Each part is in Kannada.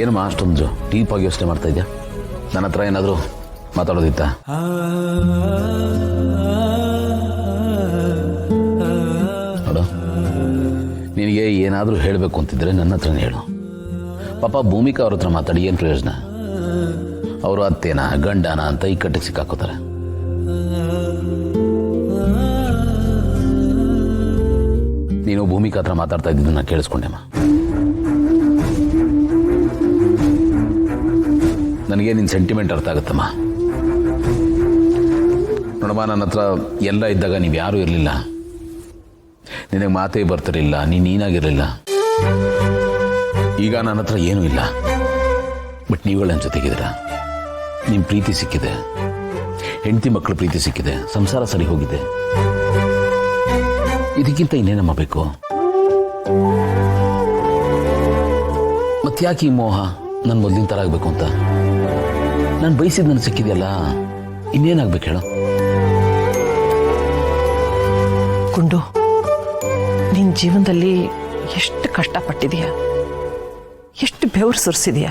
ಏನಮ್ಮ ಅಷ್ಟೊಂದು ಡೀಪಾಗಿ ಯೋಚನೆ ಮಾಡ್ತಾ ಇದೆಯಾ? ನನ್ನ ಹತ್ರ ಏನಾದರೂ ಮಾತಾಡೋದಿತ್ತಾ? ನೋಡು, ನಿನಗೆ ಏನಾದರೂ ಹೇಳಬೇಕು ಅಂತಿದ್ರೆ ನನ್ನ ಹತ್ರನೇ ಹೇಳು. ಪಾಪ ಭೂಮಿಕಾ ಅವ್ರ ಹತ್ರ ಮಾತಾಡಿ ಏನು ಪ್ರಯೋಜನ? ಅವರು ಅತ್ತೇನ ಗಂಡನ ಅಂತ ಈ ಕಟ್ಟಿಗೆ ಸಿಕ್ಕಾಕೋತಾರೆ. ನೀನು ಭೂಮಿಕಾ ಹತ್ರ ಮಾತಾಡ್ತಾ ಇದ್ದಿದ್ದನ್ನ ಕೇಳಿಸ್ಕೊಂಡೆಮ್ಮ. ನನಗೆ ನಿನ್ನ ಸೆಂಟಿಮೆಂಟ್ ಅರ್ಥ ಆಗುತ್ತಮ್ಮ. ನೋಡಮ್ಮ, ನನ್ನ ಹತ್ರ ಎಲ್ಲ ಇದ್ದಾಗ ನೀವು ಯಾರೂ ಇರಲಿಲ್ಲ, ನಿನಗೆ ಮಾತೇ ಬರ್ತಿರಲಿಲ್ಲ, ನೀನಾಗಿರಲಿಲ್ಲ. ಈಗ ನನ್ನ ಹತ್ರ ಏನೂ ಇಲ್ಲ, ಬಟ್ ನೀವುಗಳು ನನ್ನ ಜೊತೆಗಿದ್ದೀರ. ನಿಮ್ಮ ಪ್ರೀತಿ ಸಿಕ್ಕಿದೆ, ಹೆಂಡತಿ ಮಕ್ಕಳ ಪ್ರೀತಿ ಸಿಕ್ಕಿದೆ, ಸಂಸಾರ ಸರಿ ಹೋಗಿದೆ. ಇದಕ್ಕಿಂತ ಇನ್ನೇನಮ್ಮ ಬೇಕು? ಮತ್ತ್ಯಾಕೆ ಈ ಮೋಹ ನಾನು ಮೊದಲಿನ ಥರ ಆಗಬೇಕು ಅಂತ? ನಾನು ಬಯಸಿದ ನನಗೆ ಸಿಕ್ಕಿದೆಯಲ್ಲ, ಇನ್ನೇನಾಗ್ಬೇಕು ಹೇಳು? ಗುಂಡು, ನಿನ್ನ ಜೀವನದಲ್ಲಿ ಎಷ್ಟು ಕಷ್ಟಪಟ್ಟಿದೀಯ, ಎಷ್ಟು ಬೆವರು ಸುರಿಸಿದೀಯ.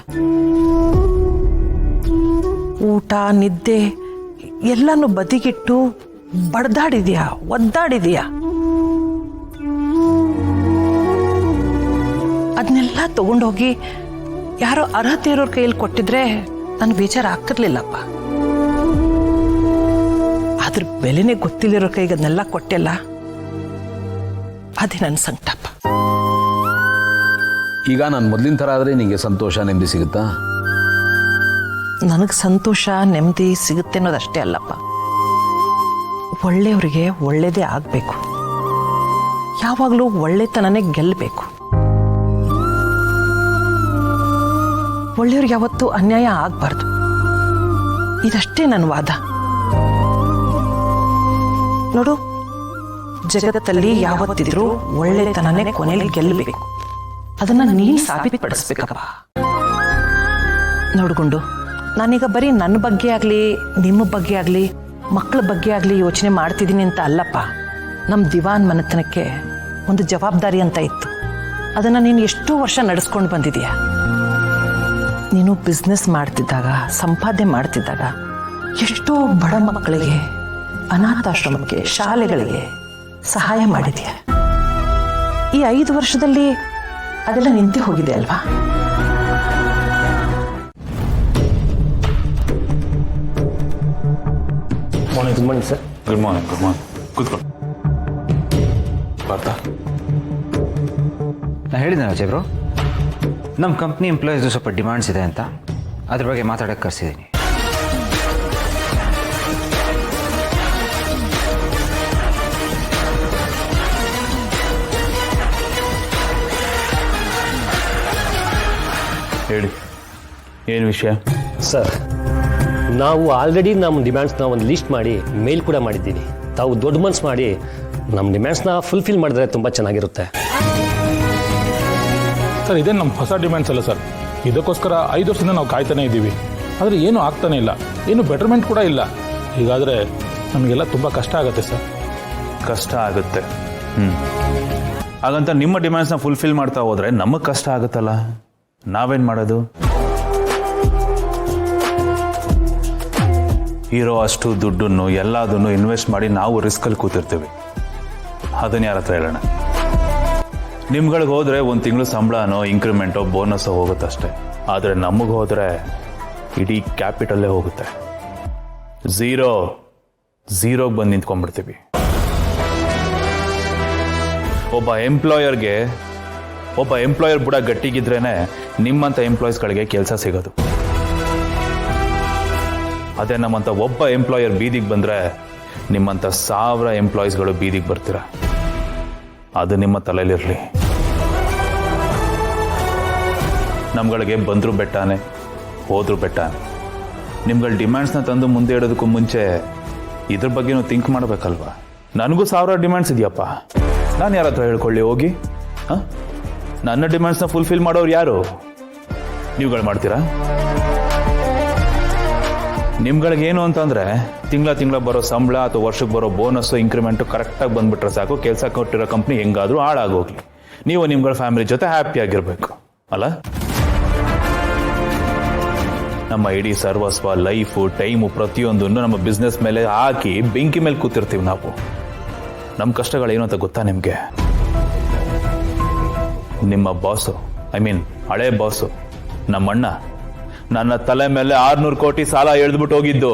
ಊಟ ನಿದ್ದೆ ಎಲ್ಲನೂ ಬದಿಗಿಟ್ಟು ಬಡ್ದಾಡಿದೀಯ, ಒದ್ದಾಡಿದೀಯ. ಅದನ್ನೆಲ್ಲ ತಗೊಂಡೋಗಿ ಯಾರೋ ಅರ್ಹತೆ ಇರೋರ ಕೈಯಲ್ಲಿ ಕೊಟ್ಟಿದ್ರೆ ನನ್ಗೆ ಬೇಜಾರು ಆಗ್ತಿರ್ಲಿಲ್ಲಪ್ಪ. ಅದ್ರ ಬೆಲೆನೇ ಗೊತ್ತಿಲ್ಲಿರೋ ಕೈಗೆ ಅದನ್ನೆಲ್ಲ ಕೊಟ್ಟಿಲ್ಲ, ಅದೇ ನನ್ನ ಸಂಕಟಪ್ಪ. ಈಗ ನಾನು ಮೊದಲಿನ ಥರ ಆದರೆ ನಿಮಗೆ ಸಂತೋಷ ನೆಮ್ಮದಿ ಸಿಗುತ್ತಾ? ನನಗೆ ಸಂತೋಷ ನೆಮ್ಮದಿ ಸಿಗುತ್ತೆ ಅನ್ನೋದಷ್ಟೇ ಅಲ್ಲಪ್ಪ, ಒಳ್ಳೆಯವರಿಗೆ ಒಳ್ಳೆಯದೇ ಆಗಬೇಕು, ಯಾವಾಗಲೂ ಒಳ್ಳೆತನನೇ ಗೆಲ್ಲಬೇಕು. ಒಳ್ಳೆಯವ್ರಿಗೆ ಯಾವತ್ತೂ ಅನ್ಯಾಯ ಆಗಬಾರ್ದು, ಇದಷ್ಟೇ ನನ್ನ ವಾದ. ನೋಡು, ಜಗತ್ತಲ್ಲಿ ಯಾವತ್ತಿದ್ರೂ ಒಳ್ಳೆತನನೇ ಕೊನೆಯಲ್ಲಿ ಗೆಲ್ಲಬೇಕು, ಅದನ್ನ ನೀನು ಸಾಬೀತುಪಡಿಸ್ಬೇಕಪ್ಪ. ನೋಡ್ಕೊಂಡು ನಾನೀಗ ಬರೀ ನನ್ನ ಬಗ್ಗೆ ಆಗಲಿ, ನಿಮ್ಮ ಬಗ್ಗೆ ಆಗಲಿ, ಮಕ್ಕಳ ಬಗ್ಗೆ ಆಗಲಿ ಯೋಚನೆ ಮಾಡ್ತಿದ್ದೀನಿ ಅಂತ ಅಲ್ಲಪ್ಪ. ನಮ್ಮ ದಿವಾನ್ ಮನೆತನಕ್ಕೆ ಒಂದು ಜವಾಬ್ದಾರಿ ಅಂತ ಇತ್ತು, ಅದನ್ನು ನೀನು ಎಷ್ಟೋ ವರ್ಷ ನಡೆಸ್ಕೊಂಡು ಬಂದಿದೀಯ. ನೀನು ಬಿಸ್ನೆಸ್ ಮಾಡ್ತಿದ್ದಾಗ, ಸಂಪಾದನೆ ಮಾಡ್ತಿದ್ದಾಗ ಎಷ್ಟೋ ಬಡ ಮಕ್ಕಳಿಗೆ, ಅನಾಥಾಶ್ರಮಕ್ಕೆ, ಶಾಲೆಗಳಿಗೆ ಸಹಾಯ ಮಾಡಿದೆಯಾ. ಈ 5 ವರ್ಷದಲ್ಲಿ ಅದೆಲ್ಲ ನಿಂತು ಹೋಗಿದೆ ಅಲ್ವಾ? Good morning sir. Good morning. ಕೂತ್ಕೊಳ್ಳಿ. ಪಾರ್ಥ, ನಾನು ಹೇಳಿದ್ದೆ ಅಜಯ್ ಬ್ರೋ, ನಮ್ಮ ಕಂಪ್ನಿ ಎಂಪ್ಲಾಯೀಸ್ದು ಸ್ವಲ್ಪ ಡಿಮ್ಯಾಂಡ್ಸ್ ಇದೆ ಅಂತ, ಅದ್ರ ಬಗ್ಗೆ ಮಾತಾಡೋಕ್ಕೆ ಕರೆಸಿದ್ದೀನಿ. ಹೇಳಿ, ಏನು ವಿಷಯ? ಸರ್, ನಾವು ಆಲ್ರೆಡಿ ನಮ್ಮ ಡಿಮ್ಯಾಂಡ್ಸ್ನ ಒಂದು ಲಿಸ್ಟ್ ಮಾಡಿ ಮೇಲ್ ಕೂಡ ಮಾಡಿದ್ದೀವಿ. ತಾವು ದೊಡ್ಡ ಮನ್ಸು ಮಾಡಿ ನಮ್ಮ ಡಿಮ್ಯಾಂಡ್ಸ್ನ ಫುಲ್ಫಿಲ್ ಮಾಡಿದ್ರೆ ತುಂಬ ಚೆನ್ನಾಗಿರುತ್ತೆ. ಸರ್, ಇದೇ ನಮ್ಮ ಹೊಸ ಡಿಮ್ಯಾಂಡ್ಸ್ ಅಲ್ಲ ಸರ್. ಇದಕ್ಕೋಸ್ಕರ 5 ವರ್ಷದಿಂದ ನಾವು ಕಾಯ್ತಾನೆ ಇದ್ದೀವಿ, ಆದರೆ ಏನೂ ಆಗ್ತಾನೆ ಇಲ್ಲ, ಏನು ಬೆಟರ್ಮೆಂಟ್ ಕೂಡ ಇಲ್ಲ. ಹೀಗಾದರೆ ನಮಗೆಲ್ಲ ತುಂಬ ಕಷ್ಟ ಆಗುತ್ತೆ ಸರ್. ಕಷ್ಟ ಆಗುತ್ತೆ. ಹಾಗಂತ ನಿಮ್ಮ ಡಿಮ್ಯಾಂಡ್ಸ್ನ ಫುಲ್ಫಿಲ್ ಮಾಡ್ತಾ ಹೋದ್ರೆ ನಮಗೆ ಕಷ್ಟ ಆಗುತ್ತಲ್ಲ, ನಾವೇನು ಮಾಡೋದು? ಇರೋ ಅಷ್ಟು ದುಡ್ಡನ್ನು ಎಲ್ಲದನ್ನು ಇನ್ವೆಸ್ಟ್ ಮಾಡಿ ನಾವು ರಿಸ್ಕಲ್ಲಿ ಕೂತಿರ್ತೀವಿ. ಅದನ್ನ ಯಾರ ಹತ್ರ ಹೇಳೋಣ? ನಿಮ್ಗಳಿಗೆ ಹೋದರೆ 1 ತಿಂಗಳು ಸಂಬಳನೋ, ಇಂಕ್ರಿಮೆಂಟೋ, ಬೋನಸ್ಸೋ ಹೋಗುತ್ತಷ್ಟೆ. ಆದರೆ ನಮಗೆ ಹೋದರೆ ಇಡೀ ಕ್ಯಾಪಿಟಲ್ಲೇ ಹೋಗುತ್ತೆ. ಝೀರೋಗೆ ಬಂದು ನಿಂತ್ಕೊಂಡ್ಬಿಡ್ತೀವಿ. ಒಬ್ಬ ಎಂಪ್ಲಾಯರ್ ಬುಡ ಗಟ್ಟಿಗಿದ್ರೇನೆ ನಿಮ್ಮಂಥ ಎಂಪ್ಲಾಯೀಸ್ಗಳಿಗೆ ಕೆಲಸ ಸಿಗೋದು. ಅದೇ ನಮ್ಮಂಥ ಒಬ್ಬ ಎಂಪ್ಲಾಯರ್ ಬೀದಿಗೆ ಬಂದರೆ ನಿಮ್ಮಂಥ 1000 ಎಂಪ್ಲಾಯೀಸ್ಗಳು ಬೀದಿಗೆ ಬರ್ತೀರ. ಅದು ನಿಮ್ಮ ತಲೆಯಲ್ಲಿರಲಿ. ನಮ್ಗಳಿಗೆ ಬಂದರೂ ಬೆಟ್ಟಾನೆ, ಹೋದರೂ ಬೆಟ್ಟಾನೆ. ನಿಮ್ಗಳ ಡಿಮ್ಯಾಂಡ್ಸ್ನ ತಂದು ಮುಂದೆ ಇಡೋದಕ್ಕೂ ಮುಂಚೆ ಇದ್ರ ಬಗ್ಗೆನೂ ಥಿಂಕ್ ಮಾಡಬೇಕಲ್ವಾ? ನನಗೂ 1000 ಡಿಮ್ಯಾಂಡ್ಸ್ ಇದೆಯಪ್ಪ, ನಾನು ಯಾರ ಹತ್ರ ಹೇಳ್ಕೊಳ್ಳಿ ಹೋಗಿ? ನನ್ನ ಡಿಮ್ಯಾಂಡ್ಸ್ನ ಫುಲ್ಫಿಲ್ ಮಾಡೋರು ಯಾರು? ನೀವುಗಳು ಮಾಡ್ತೀರಾ? ನಿಮ್ಗಳಿಗೇನು ಅಂತಂದರೆ ತಿಂಗಳ ಬರೋ ಸಂಬಳ ಅಥವಾ ವರ್ಷಕ್ಕೆ ಬರೋ ಬೋನಸ್ಸು, ಇಂಕ್ರಿಮೆಂಟು ಕರೆಕ್ಟಾಗಿ ಬಂದುಬಿಟ್ರೆ ಸಾಕು. ಕೆಲಸ ಕೊಟ್ಟಿರೋ ಕಂಪ್ನಿ ಹೆಂಗಾದರೂ ಹಾಳಾಗೋಗ್ಲಿ, ನೀವು ನಿಮ್ಗಳ ಫ್ಯಾಮಿಲಿ ಜೊತೆ ಹ್ಯಾಪಿಯಾಗಿರಬೇಕು ಅಲ್ಲ? ನಮ್ಮ ಇಡೀ ಸರ್ವಸ್ವ, ಲೈಫು, ಟೈಮು ಪ್ರತಿಯೊಂದನ್ನು ನಮ್ಮ ಬಿಸ್ನೆಸ್ ಮೇಲೆ ಹಾಕಿ ಬೆಂಕಿ ಮೇಲೆ ಕೂತಿರ್ತೀವಿ ನಾವು. ನಮ್ಮ ಕಷ್ಟಗಳೇನು ಅಂತ ಗೊತ್ತಾ ನಿಮಗೆ? ನಿಮ್ಮ ಬಾಸು, ಐ ಮೀನ್ ಹಳೆ ಬಾಸು ನಮ್ಮಣ್ಣ ನನ್ನ ತಲೆ ಮೇಲೆ 600 ಕೋಟಿ ಸಾಲ ಎಳೆದ್ಬಿಟ್ಟು ಹೋಗಿದ್ದು.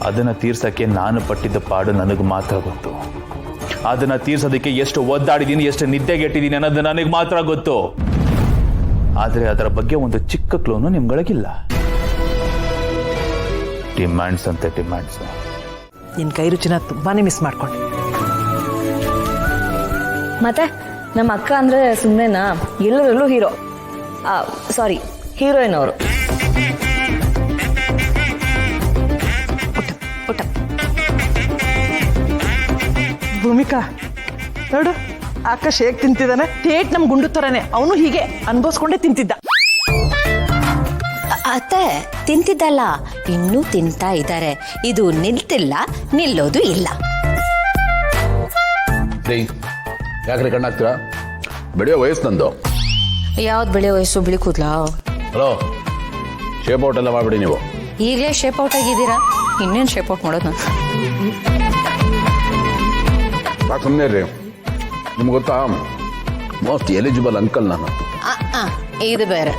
ಅದನ್ನ ತೀರ್ಸಕ್ಕೆ ನಾನು ಪಟ್ಟಿದ್ದ ಪಾಡು ನನಗೆ ಮಾತ್ರ ಗೊತ್ತು. ಅದನ್ನ ತೀರ್ಸೋದಕ್ಕೆ ಎಷ್ಟು ಒದ್ದಾಡಿದ್ದೀನಿ, ಎಷ್ಟು ನಿದ್ದೆಗೆಟ್ಟಿದ್ದೀನಿ ಅನ್ನೋದು ನನಗೆ ಮಾತ್ರ ಗೊತ್ತು. ಆದರೆ ಅದರ ಬಗ್ಗೆ ಒಂದು ಚಿಕ್ಕ ಕ್ಲೋನು ನಿಮ್ಗಳಿಗಿಲ್ಲ. ಡಿಮ್ಯಾಂಡ್ಸ್ ಅಂತೆ ಡಿಮ್ಯಾಂಡ್ಸ್. ನಿನ್ನ ಕೈ ರುಚಿನ ತುಂಬಾನೇ ಮಿಸ್ ಮಾಡ್ಕೊಂಡೆ. ಮತ್ತೆ ನಮ್ಮ ಅಕ್ಕ ಅಂದ್ರೆ ಸುಮ್ಮನೆನಾ? ಎಲ್ಲರಲ್ಲೂ ಹೀರೋ, ಸಾರಿ ಹೀರೋಯಿನ್ ಅವರು. ಊಟ ಭೂಮಿಕಾ ನೋಡು, ಆಕಾಶ್ ಹೇಗ್ ತಿಂತಿದ್ದಾನೆ. ಥೇಟ್ ನಮ್ ಗುಂಡು ತರನೇ ಅವನು ಹೀಗೆ ಅನ್ಭವಿಸ್ಕೊಂಡೇ ತಿಂತಿದ್ದ. ಅತ್ತೆ ತಿಂತಿದ್ದಲ್ಲ, ಇನ್ನೂ ತಿಂತಾ ಇದ್ದಾರೆ. ಇದು ನಿಲ್ತಿಲ್ಲ, ನಿಲ್ಲೋದು ಇಲ್ಲ. ಯಾಕ್ರೆ ಕಣ್ಣಾಗ್ತೀರಾ? ಬೆಳೆಯೋ ವಯಸ್ಸು ನಂದು. ಯಾವ್ದು ಬೆಳೆ ವಯಸ್ಸು? ಬಿಳಿ ಕೂದ್ಲಾ? ಹಲೋ, ಶೇಪ್ ಔಟ್ ಎಲ್ಲ ಮಾಡ್ಬಿಡಿ ನೀವು. ಈಗಲೇ ಶೇಪ್ ಔಟ್ ಆಗಿದ್ದೀರಾ, ಇನ್ನೇನು ಶೇಪ್ ಔಟ್ ಮಾಡೋದು? ಸಾಕು ಸುಮ್ಮನೆ ರೀ. ನಿಮ್ಗೆ ಗೊತ್ತಾ, ಮೋಸ್ಟ್ ಎಲಿಜಿಬಲ್ ಅಂಕಲ್ ನಾನು. ಇದು ಬೇರೆ.